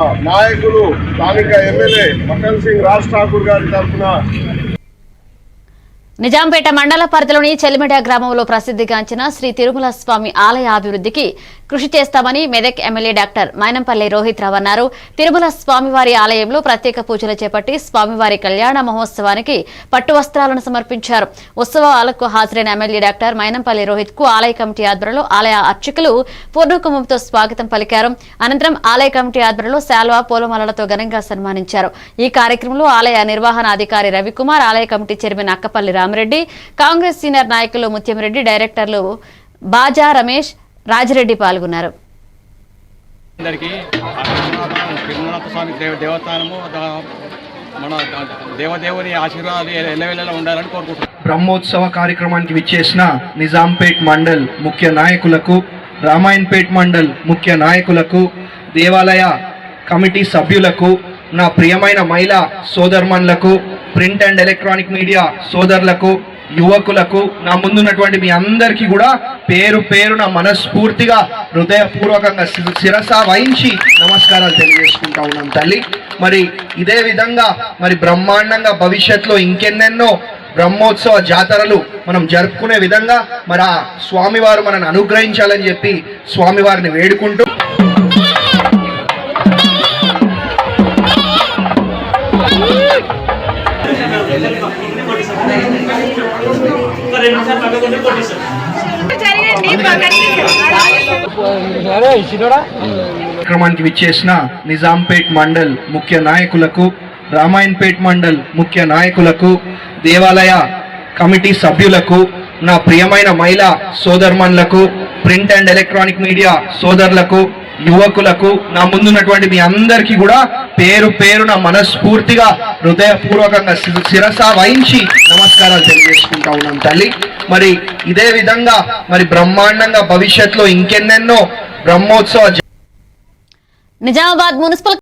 నాయకులు స్థానిక ఎమ్మెల్యే మకన్ సింగ్ రాజ్ ఠాకూర్ గారి తరఫున నిజాంపేట మండల పరిధిలోని చెల్లిమెడ గ్రామంలో ప్రసిద్ధిగాంచిన శ్రీ తిరుమల స్వామి ఆలయ అభివృద్ధికి కృషి చేస్తామని మెదక్ ఎమ్మెల్యే డాక్టర్ మైనంపల్లి రోహిత్ రావు అన్నారు. తిరుమల స్వామివారి ఆలయంలో ప్రత్యేక పూజలు చేపట్టి స్వామివారి కళ్యాణ మహోత్సవానికి పట్టు వస్త్రాలను సమర్పించారు. ఉత్సవాలకు హాజరైన ఎమ్మెల్యే డాక్టర్ మైనంపల్లి రోహిత్ కు ఆలయ కమిటీ ఆధ్వర్యంలో ఆలయ అర్చకులు పూర్ణకుంభంతో స్వాగతం పలికారు. అనంతరం ఆలయ కమిటీ ఆధ్వర్యంలో శాల్వా పూలమాలలతో ఘనంగా సన్మానించారు. ఈ కార్యక్రమంలో ఆలయ నిర్వహణ అధికారి రవికుమార్, ఆలయ committee chairman Akkapalli Rama Reddy, Congress senior నాయకులు ముత్యంరెడ్డి, డైరెక్టర్లు బాజా రమేష్, రాజిరెడ్డి పాల్గొన్నారు. బ్రహ్మోత్సవ కార్యక్రమానికి విచ్చేసిన నిజాంపేట్ మండల్ ముఖ్య నాయకులకు, రామాయణపేట్ మండల్ ముఖ్య నాయకులకు, దేవాలయ కమిటీ సభ్యులకు, నా ప్రియమైన మహిళా సోదర్మన్లకు, ప్రింట్ అండ్ ఎలక్ట్రానిక్ మీడియా సోదరులకు, యువకులకు, నా ముందున్నటువంటి మీ అందరికీ కూడా పేరు పేరున మనస్ఫూర్తిగా హృదయపూర్వకంగా శిరస వహించి నమస్కారాలు తెలియజేసుకుంటా ఉన్నాం తల్లి. మరి ఇదే విధంగా మరి బ్రహ్మాండంగా భవిష్యత్తులో ఇంకెన్నెన్నో బ్రహ్మోత్సవ జాతరలు మనం జరుపుకునే విధంగా మరి ఆ స్వామివారు మనల్ని అనుగ్రహించాలని చెప్పి స్వామివారిని వేడుకుంటూ కార్యక్రమానికి విచ్చేసిన నిజాంపేట్ మండల్ ముఖ్య నాయకులకు, రామాయణపేట్ మండల్ ముఖ్య నాయకులకు, దేవాలయ కమిటీ సభ్యులకు, నా ప్రియమైన మహిళా సోదర్మన్లకు, ప్రింట్ అండ్ ఎలక్ట్రానిక్ మీడియా సోదరులకు, యువకులకు, నా ముందున్నటువంటి మీ అందరికీ కూడా పేరు పేరున మనస్ఫూర్తిగా హృదయపూర్వకంగా శిరస వహించి నమస్కారాలు తెలియజేసుకుంటా ఉన్నాం తల్లి. మరి ఇదే విధంగా మరి బ్రహ్మాండంగా భవిష్యత్తులో ఇంకెన్నెన్నో బ్రహ్మోత్సవ నిజామాబాద్ మున్సిపల్